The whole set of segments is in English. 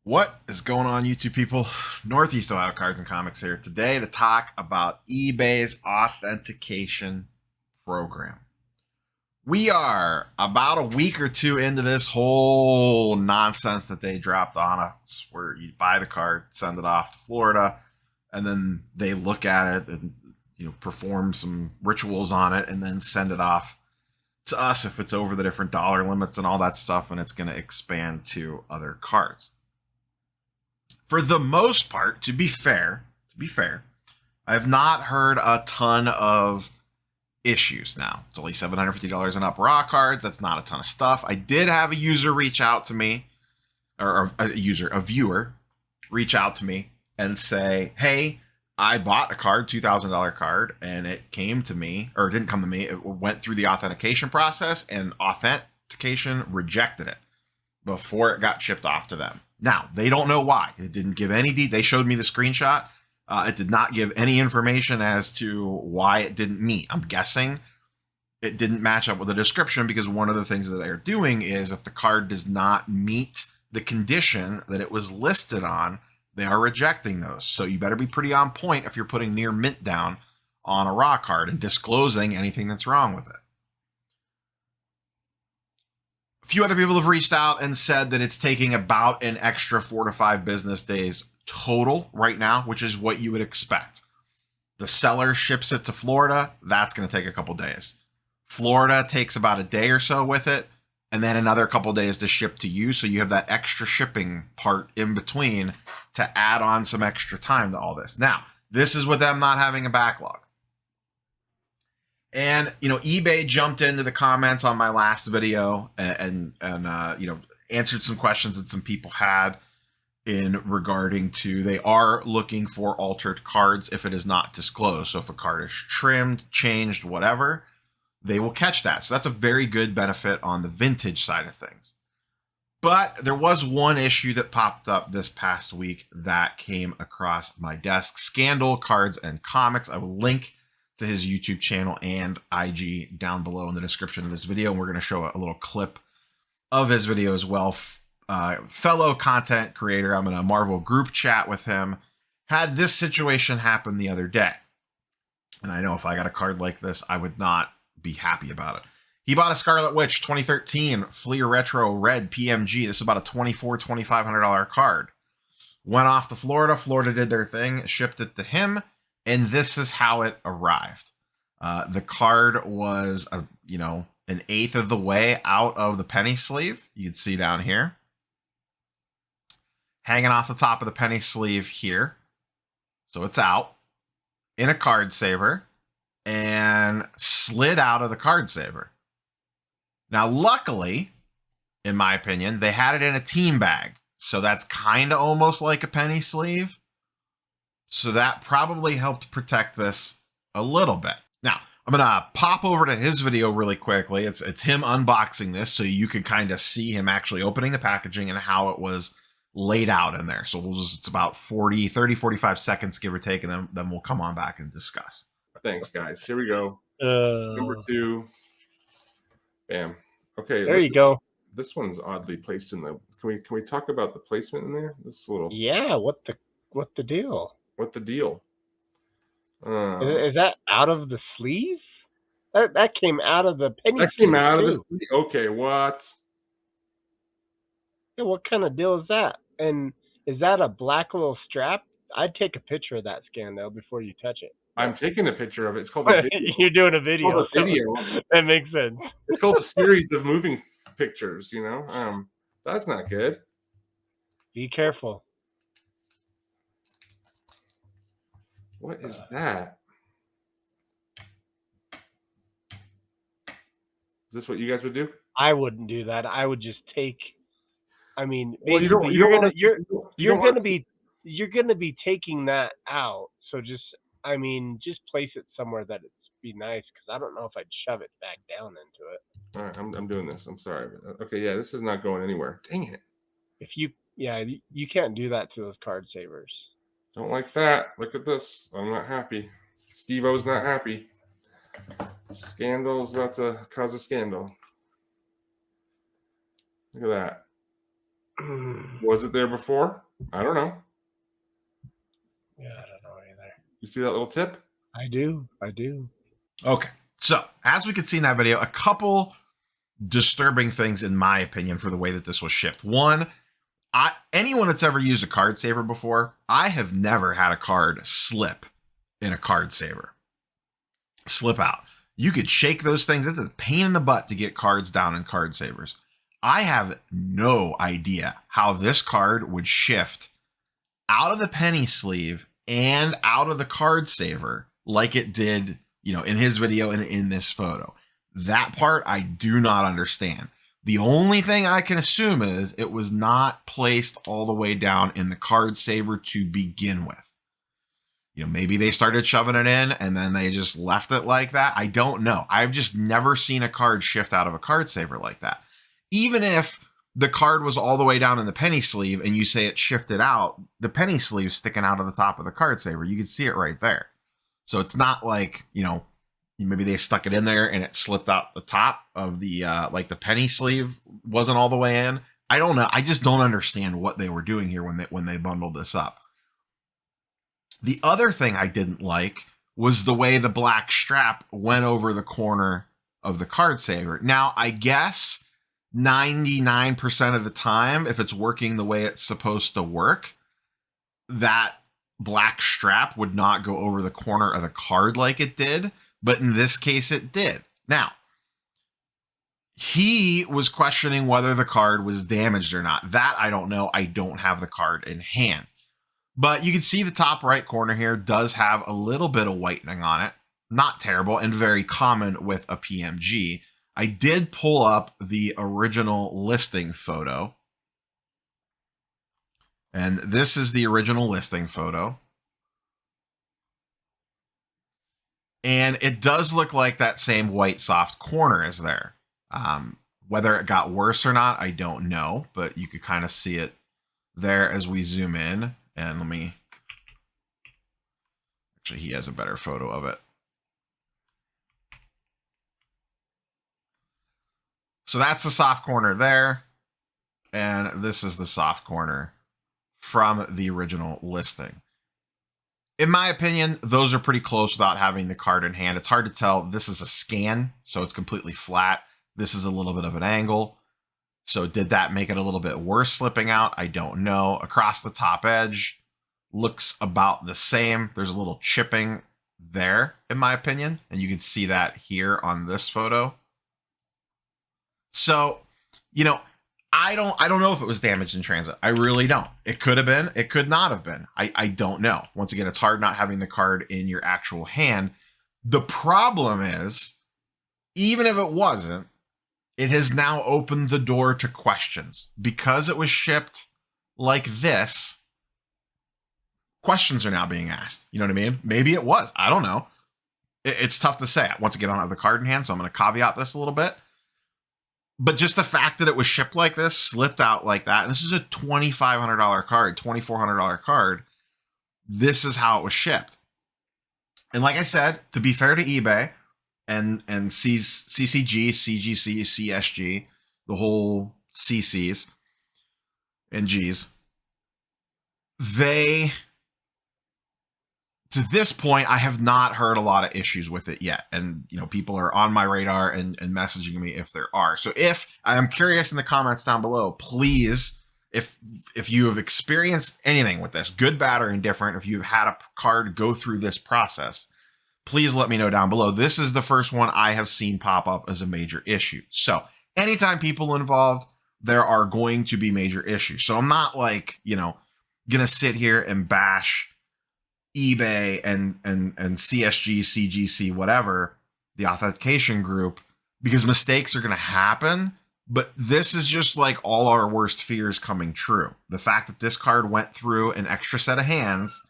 What is going on, YouTube people? Northeast Ohio Cards and Comics here today to talk about eBay's authentication program. We are about a week or two into this whole nonsense that they dropped on us, where you buy the card, send it off to Florida, and then they look at it and perform some rituals on it, and then send it off to us if it's over the different dollar limits and all that stuff, and it's going to expand to other cards. For the most part, to be fair, I have not heard a ton of issues now. It's only $750 and up raw cards. That's not a ton of stuff. I did have a user reach out to me, or a viewer reach out to me and say, hey, I bought a card, $2,000 card, and it came to me, or it didn't come to me. It went through the authentication process, and Authentication rejected it before it got shipped off to them. Now, they don't know why. It didn't give any they showed me the screenshot. It did not give any information as to why it didn't meet. I'm guessing it didn't match up with the description, because one of the things that they're doing is if the card does not meet the condition that it was listed on, they are rejecting those. So you better be pretty on point if you're putting near mint down on a raw card and disclosing anything that's wrong with it. A few other people have reached out and said that it's taking about an extra 4 to 5 business days total right now, which is what you would expect. The seller ships it to Florida. That's going to take a couple days. Florida takes about a day or so with it, and then another couple days to ship to you. So you have that extra shipping part in between to add on some extra time to all this. Now, this is with them not having a backlog. And, eBay jumped into the comments on my last video and answered some questions that some people had in regarding to, they are looking for altered cards if it is not disclosed. So if a card is trimmed, changed, whatever, they will catch that. So that's a very good benefit on the vintage side of things. But there was one issue that popped up this past week that came across my desk. Scandell Cards and Comics. I will link to his YouTube channel and IG down below in the description of this video. And we're going to show a little clip of his video as well. Fellow content creator, I'm in a Marvel group chat with him, had this situation happen the other day. And I know if I got a card like this, I would not be happy about it. He bought a Scarlet Witch 2013 Fleer Retro Red PMG. This is about a $2,500 card. Went off to Florida. Florida did their thing, shipped it to him. And this is how it arrived. The card was, an eighth of the way out of the penny sleeve. You can see down here. Hanging off the top of the penny sleeve here. So it's out in a card saver and slid out of the card saver. Now, luckily, in my opinion, they had it in a team bag. So that's kind of almost like a penny sleeve. So that probably helped protect this a little bit. Now, I'm going to pop over to his video really quickly. It's him unboxing this so you can kind of see him actually opening the packaging and how it was laid out in there. So it's about 30, 45 seconds, give or take, and then we'll come on back and discuss. Thanks, guys. Here we go. Number 2. Bam. Okay. There you go. This one's oddly placed in the. Can we talk about the placement in there? This little. Yeah. What the deal? What the deal? Is that out of the sleeve? That came out of the penny. That came out of the sleeve. Okay, what? Yeah, what kind of deal is that? And is that a black little strap? I'd take a picture of that, Scandell, before you touch it. I'm taking a picture of it. It's called a video. You're doing a video. It's called a video. That makes sense. It's called a series of moving pictures, That's not good. Be careful. What is that? Is this what you guys would do? I wouldn't do that. I would just take. I mean, well, you're gonna be taking that out. So just place it somewhere that it's be nice, because I don't know if I'd shove it back down into it. All right, I'm doing this. I'm sorry. Okay, yeah, this is not going anywhere. Dang it! You can't do that to those card savers. Don't like that. Look at this. I'm not happy. Steve-O's not happy. Scandell's about to cause a scandal. Look at that. Was it there before? I don't know. Yeah, I don't know either. You see that little tip? I do. Okay. So, as we could see in that video, a couple disturbing things, in my opinion, for the way that this was shipped. One, anyone that's ever used a card saver before, I have never had a card slip in a card saver. Slip out. You could shake those things. It's a pain in the butt to get cards down in card savers. I have no idea how this card would shift out of the penny sleeve and out of the card saver like it did, in his video and in this photo. That part I do not understand. The only thing I can assume is it was not placed all the way down in the card saver to begin with. Maybe they started shoving it in and then they just left it like that. I don't know. I've just never seen a card shift out of a card saver like that. Even if the card was all the way down in the penny sleeve and you say it shifted out, the penny sleeve sticking out of the top of the card saver. You could see it right there. So it's not like, maybe they stuck it in there and it slipped out the top of the, like the penny sleeve wasn't all the way in. I don't know. I just don't understand what they were doing here when they bundled this up. The other thing I didn't like was the way the black strap went over the corner of the card saver. Now, I guess 99% of the time, if it's working the way it's supposed to work, that black strap would not go over the corner of the card like it did. But in this case, it did. Now, he was questioning whether the card was damaged or not. That I don't know. I don't have the card in hand. But you can see the top right corner here does have a little bit of whitening on it. Not terrible and very common with a PMG. I did pull up the original listing photo. And this is the original listing photo. And it does look like that same white soft corner is there. Whether it got worse or not, I don't know. But you could kind of see it there as we zoom in. And actually, he has a better photo of it. So that's the soft corner there. And this is the soft corner from the original listing. In my opinion, those are pretty close without having the card in hand. It's hard to tell. This is a scan, so it's completely flat. This is a little bit of an angle. So did that make it a little bit worse slipping out? I don't know. Across the top edge looks about the same. There's a little chipping there, in my opinion. And you can see that here on this photo. So, I don't know if it was damaged in transit. I really don't. It could have been. It could not have been. I don't know. Once again, it's hard not having the card in your actual hand. The problem is, even if it wasn't, it has now opened the door to questions. Because it was shipped like this, questions are now being asked. You know what I mean? Maybe it was. I don't know. It's tough to say. Once again, I don't have the card in hand, so I'm going to caveat this a little bit. But just the fact that it was shipped like this, slipped out like that, and this is a $2,500 card, $2,400 card. This is how it was shipped. And like I said, to be fair to eBay and CCG, CGC, CSG, the whole CCs and Gs, to this point, I have not heard a lot of issues with it yet. And, people are on my radar and messaging me if there are. So I'm curious in the comments down below, please, if you have experienced anything with this, good, bad, or indifferent, if you've had a card go through this process, please let me know down below. This is the first one I have seen pop up as a major issue. So anytime people involved, there are going to be major issues. So I'm not like, going to sit here and bash eBay and CSG, CGC, whatever, the authentication group, because mistakes are going to happen. But this is just like all our worst fears coming true. The fact that this card went through an extra set of hands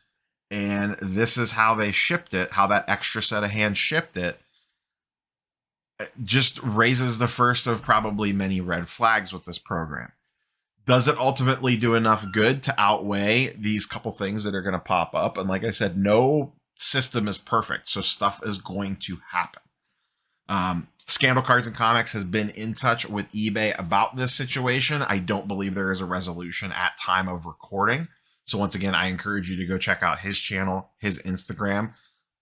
and this is how they shipped it, how that extra set of hands shipped it, just raises the first of probably many red flags with this program. Does it ultimately do enough good to outweigh these couple things that are going to pop up? And like I said, no system is perfect, so stuff is going to happen. Scandell Cards and Comics has been in touch with eBay about this situation. I don't believe there is a resolution at time of recording. So once again, I encourage you to go check out his channel, his Instagram.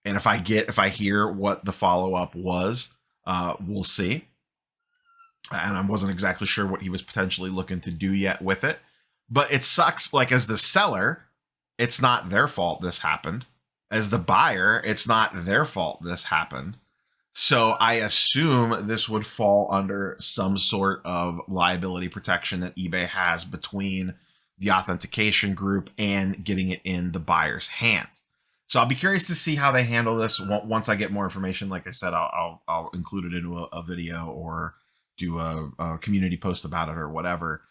And if I hear what the follow-up was, we'll see. And I wasn't exactly sure what he was potentially looking to do yet with it. But it sucks, like, as the seller, it's not their fault this happened. As the buyer, it's not their fault this happened. So I assume this would fall under some sort of liability protection that eBay has between the authentication group and getting it in the buyer's hands. So I'll be curious to see how they handle this once I get more information. Like I said, I'll include it into a video or do a community post about it or whatever.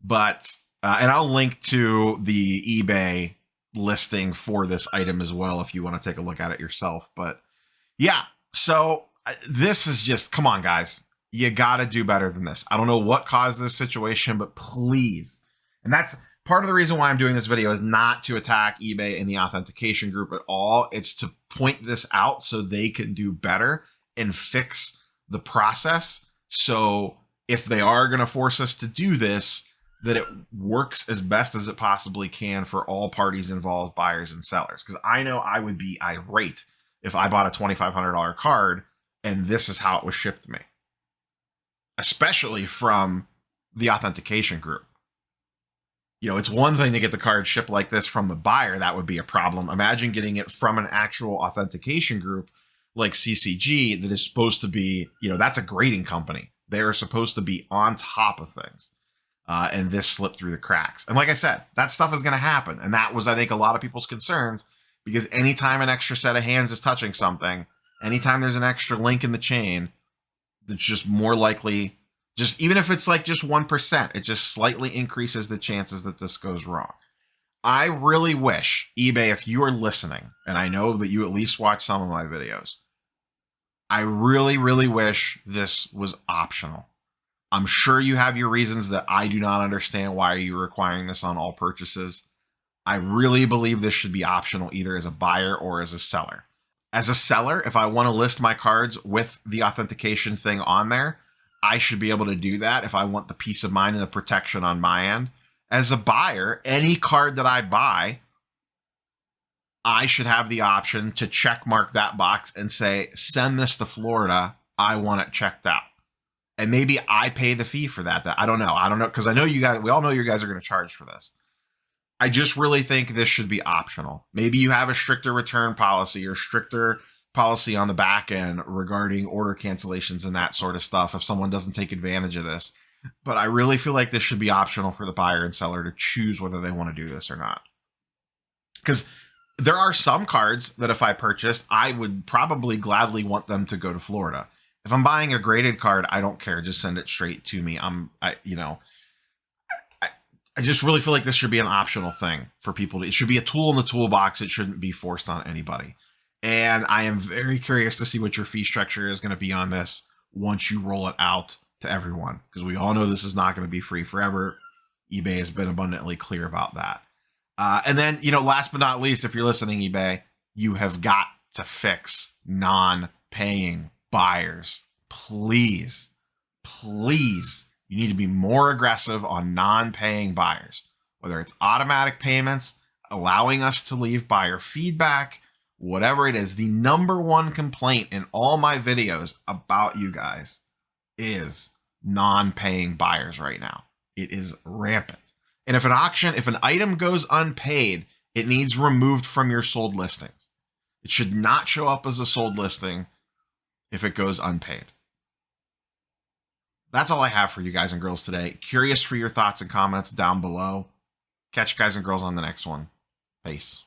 But and I'll link to the eBay listing for this item as well if you want to take a look at it yourself. But yeah, so this is just, come on, guys. You got to do better than this. I don't know what caused this situation, but please. And that's part of the reason why I'm doing this video, is not to attack eBay and the authentication group at all. It's to point this out so they can do better and fix the process. So if they are going to force us to do this, that it works as best as it possibly can for all parties involved, buyers and sellers. Because I know I would be irate if I bought a $2,500 card and this is how it was shipped to me, especially from the authentication group. You know, it's one thing to get the card shipped like this from the buyer. That would be a problem. Imagine getting it from an actual authentication group like CCG that is supposed to be, you know, that's a grading company. They're supposed to be on top of things. And this slipped through the cracks. And like I said, that stuff is going to happen. And that was, I think, a lot of people's concerns, because anytime an extra set of hands is touching something, anytime there's an extra link in the chain, that's just more likely, just even if it's like just 1%, it just slightly increases the chances that this goes wrong. I really wish, eBay, if you are listening, and I know that you at least watch some of my videos, I really, really wish this was optional. I'm sure you have your reasons that I do not understand. Why are you requiring this on all purchases? I really believe this should be optional, either as a buyer or as a seller. As a seller, if I want to list my cards with the authentication thing on there, I should be able to do that if I want the peace of mind and the protection on my end. As a buyer, any card that I buy, I should have the option to check mark that box and say, send this to Florida. I want it checked out. And maybe I pay the fee for that. I don't know. Because I know you guys, we all know you guys are going to charge for this. I just really think this should be optional. Maybe you have a stricter return policy or stricter policy on the back end regarding order cancellations and that sort of stuff if someone doesn't take advantage of this. But I really feel like this should be optional for the buyer and seller to choose whether they want to do this or not. Because there are some cards that if I purchased, I would probably gladly want them to go to Florida. If I'm buying a graded card, I don't care. Just send it straight to me. I just really feel like this should be an optional thing for people. It should be a tool in the toolbox. It shouldn't be forced on anybody. And I am very curious to see what your fee structure is going to be on this once you roll it out to everyone. Because we all know this is not going to be free forever. eBay has been abundantly clear about that. And then, last but not least, if you're listening, eBay, you have got to fix non-paying buyers. Please, you need to be more aggressive on non-paying buyers, whether it's automatic payments, allowing us to leave buyer feedback, whatever it is. The number one complaint in all my videos about you guys is non-paying buyers right now. It is rampant. And if an item goes unpaid, it needs removed from your sold listings. It should not show up as a sold listing if it goes unpaid. That's all I have for you guys and girls today. Curious for your thoughts and comments down below. Catch you guys and girls on the next one. Peace.